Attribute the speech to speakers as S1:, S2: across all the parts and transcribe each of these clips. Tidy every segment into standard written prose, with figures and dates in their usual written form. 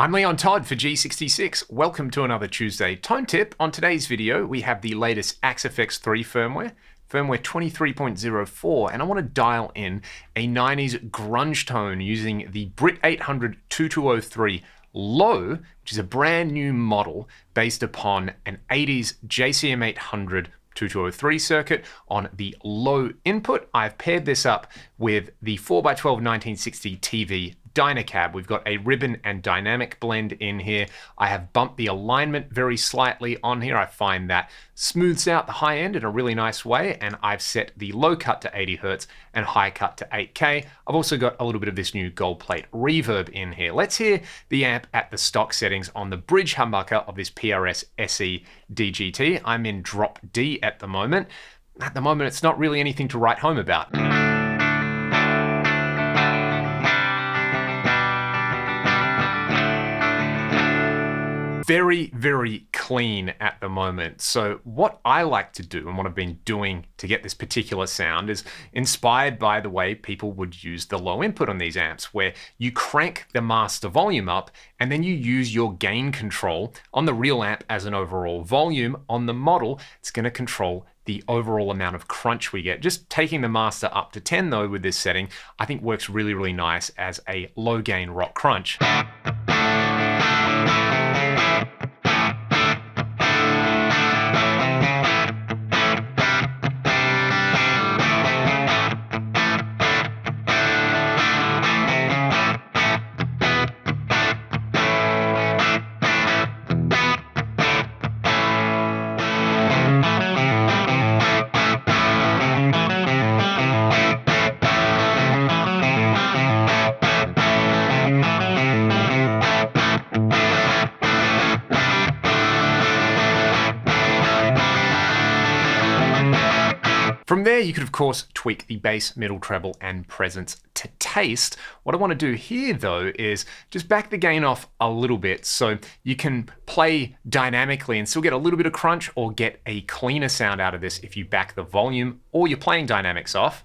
S1: I'm Todd for G66. Welcome to another Tuesday Tone Tip. On today's video, we have the latest Axe-FX 3 firmware 23.04, and I want to dial in a 90s grunge tone using the Brit 800 2203 Low, which is a brand new model based upon an 80s JCM 800 2203 circuit on the low input. I've paired this up with the 4x12 1960 TV Dynacab. We've got a ribbon and dynamic blend in here. I have bumped the alignment very slightly on here. I find that smooths out the high end in a really nice way, and I've set the low cut to 80 Hz and high cut to 8K. I've also got a little bit of this new gold plate reverb in here. Let's hear the amp at the stock settings on the bridge humbucker of this PRS SE DGT. I'm in drop D at the moment. At the moment, it's not really anything to write home about. Very, very clean at the moment. So what I like to do and what I've been doing to get this particular sound is inspired by the way people would use the low input on these amps, where you crank the master volume up and then you use your gain control on the real amp as an overall volume. On the model, it's going to control the overall amount of crunch we get. Just taking the master up to 10 though with this setting, I think works really, really nice as a low gain rock crunch. From there, you could of course tweak the bass, middle, treble, and presence to taste. What I want to do here though is just back the gain off a little bit so you can play dynamically and still get a little bit of crunch, or get a cleaner sound out of this if you back the volume or you're playing dynamics off.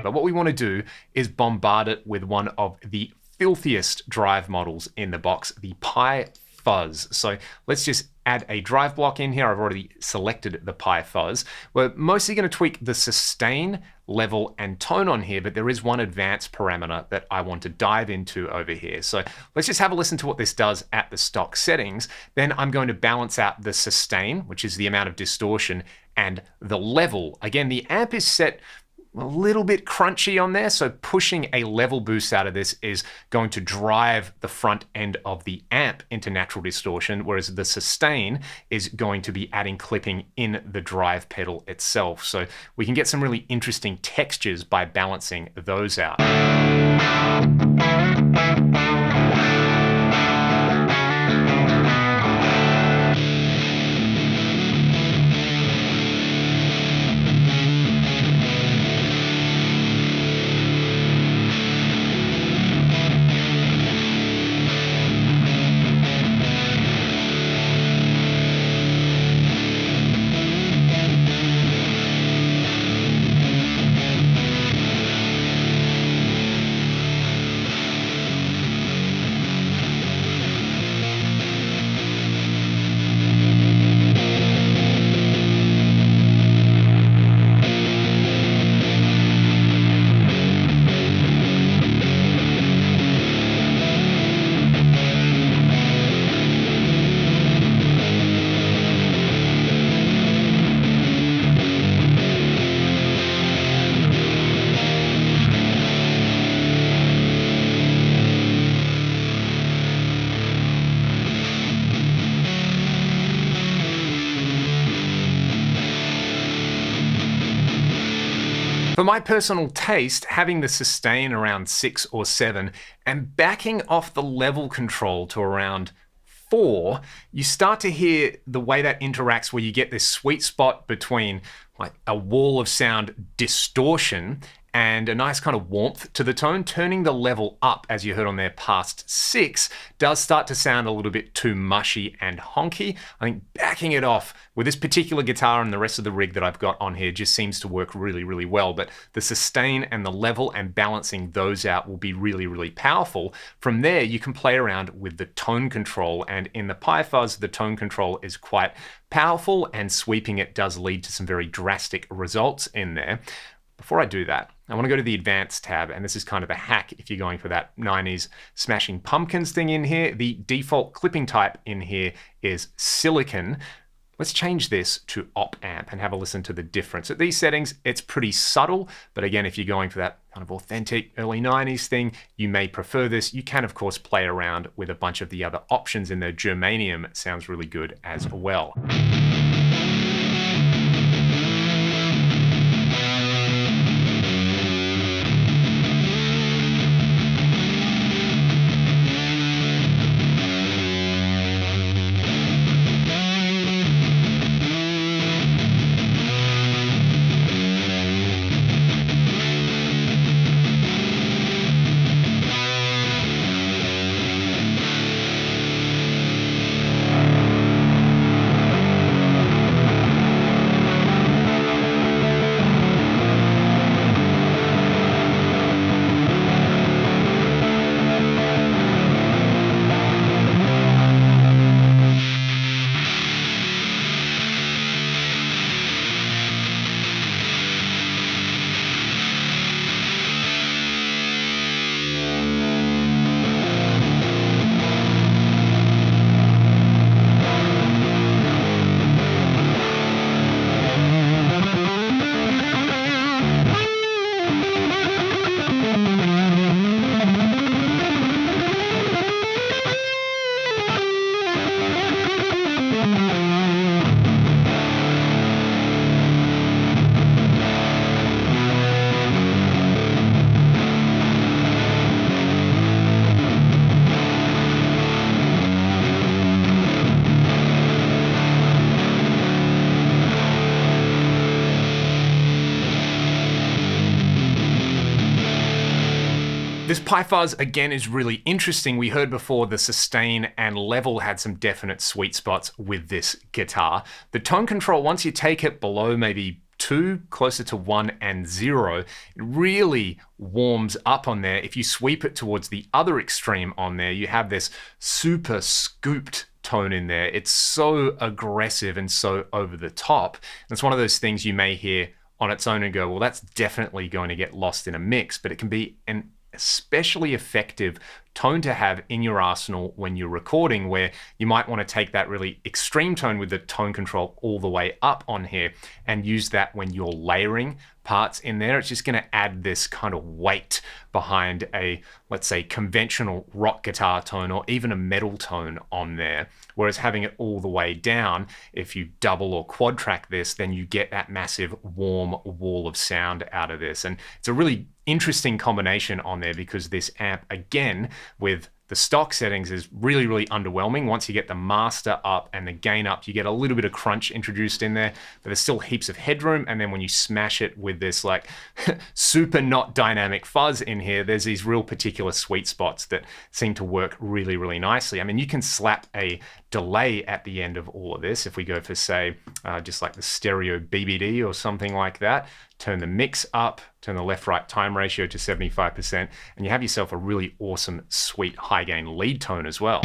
S1: But what we want to do is bombard it with one of the filthiest drive models in the box, the Pi Fuzz. So let's just add a drive block in here. I've already selected the Pi Fuzz. We're mostly going to tweak the sustain, level, and tone on here, but there is one advanced parameter that I want to dive into over here. So let's just have a listen to what this does at the stock settings. Then I'm going to balance out the sustain, which is the amount of distortion, and the level. Again, the amp is set a little bit crunchy on there, so pushing a level boost out of this is going to drive the front end of the amp into natural distortion, whereas the sustain is going to be adding clipping in the drive pedal itself. So we can get some really interesting textures by balancing those out. For my personal taste, having the sustain around 6 or 7 and backing off the level control to around 4, you start to hear the way that interacts, where you get this sweet spot between like a wall of sound distortion and a nice kind of warmth to the tone. Turning the level up, as you heard on there, past 6, does start to sound a little bit too mushy and honky. I think backing it off with this particular guitar and the rest of the rig that I've got on here just seems to work really, really well. But the sustain and the level and balancing those out will be really, really powerful. From there, you can play around with the tone control. And in the Pi Fuzz, the tone control is quite powerful, and sweeping it does lead to some very drastic results in there. Before I do that, I want to go to the Advanced tab, and this is kind of a hack if you're going for that 90s Smashing Pumpkins thing in here. The default clipping type in here is silicon. Let's change this to op amp and have a listen to the difference. At these settings, it's pretty subtle, but again, if you're going for that kind of authentic early 90s thing, you may prefer this. You can, of course, play around with a bunch of the other options in there. Germanium sounds really good as well. This Pi Fuzz, again, is really interesting. We heard before the sustain and level had some definite sweet spots with this guitar. The tone control, once you take it below maybe 2, closer to 1 and 0, it really warms up on there. If you sweep it towards the other extreme on there, you have this super scooped tone in there. It's so aggressive and so over the top. And it's one of those things you may hear on its own and go, well, that's definitely going to get lost in a mix, but it can be an especially effective tone to have in your arsenal when you're recording, where you might want to take that really extreme tone with the tone control all the way up on here and use that when you're layering parts in there. It's just going to add this kind of weight behind a, let's say, conventional rock guitar tone or even a metal tone on there. Whereas having it all the way down, if you double or quad track this, then you get that massive warm wall of sound out of this. And it's a really interesting combination on there, because this amp, again, with the stock settings, is really, really underwhelming. Once you get the master up and the gain up, you get a little bit of crunch introduced in there, but there's still heaps of headroom. And then when you smash it with this like super not dynamic fuzz in here, there's these real particular sweet spots that seem to work really, really nicely. I mean, you can slap a delay at the end of all of this. If we go for, say, just like the stereo BBD or something like that, turn the mix up, turn the left-right time ratio to 75%, and you have yourself a really awesome, sweet, high-gain lead tone as well.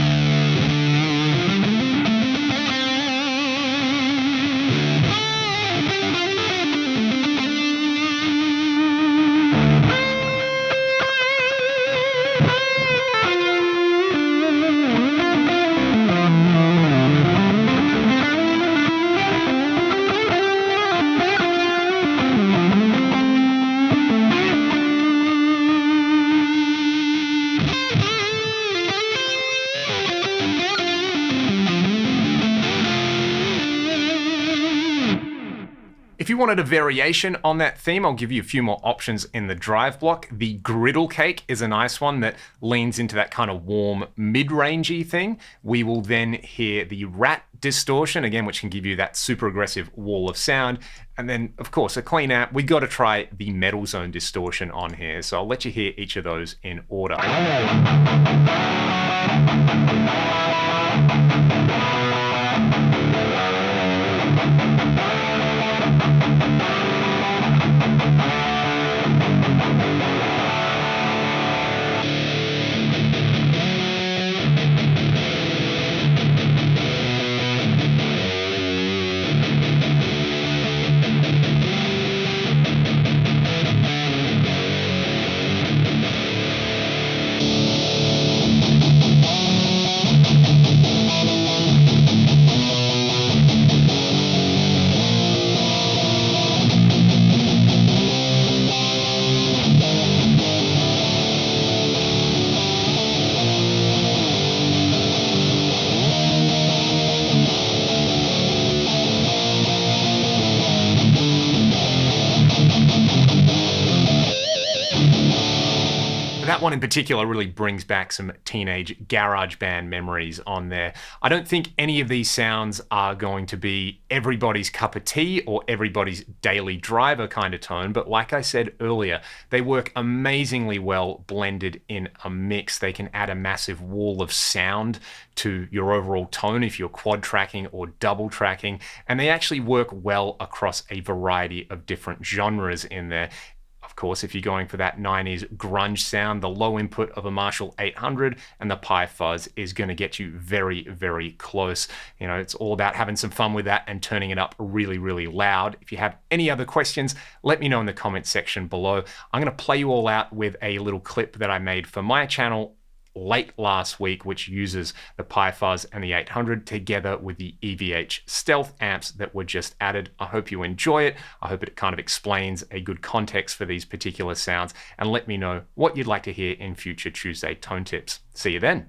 S1: If you wanted a variation on that theme, I'll give you a few more options in the drive block. The griddle cake is a nice one that leans into that kind of warm, mid-rangey thing. We will then hear the rat distortion, again, which can give you that super aggressive wall of sound. And then, of course, a clean amp, we got to try the metal zone distortion on here. So I'll let you hear each of those in order. That one in particular really brings back some teenage garage band memories on there. I don't think any of these sounds are going to be everybody's cup of tea or everybody's daily driver kind of tone, but like I said earlier, they work amazingly well blended in a mix. They can add a massive wall of sound to your overall tone if you're quad tracking or double tracking, and they actually work well across a variety of different genres in there. Of course, if you're going for that 90s grunge sound, the low input of a Marshall 800 and the Pi Fuzz is going to get you very, very close. You know, it's all about having some fun with that and turning it up really, really loud. If you have any other questions, let me know in the comment section below. I'm going to play you all out with a little clip that I made for my channel late last week, which uses the Pi Fuzz and the 800 together with the EVH stealth amps that were just added. I hope you enjoy it. I hope it kind of explains a good context for these particular sounds, and let me know what you'd like to hear in future Tuesday Tone Tips. See you then.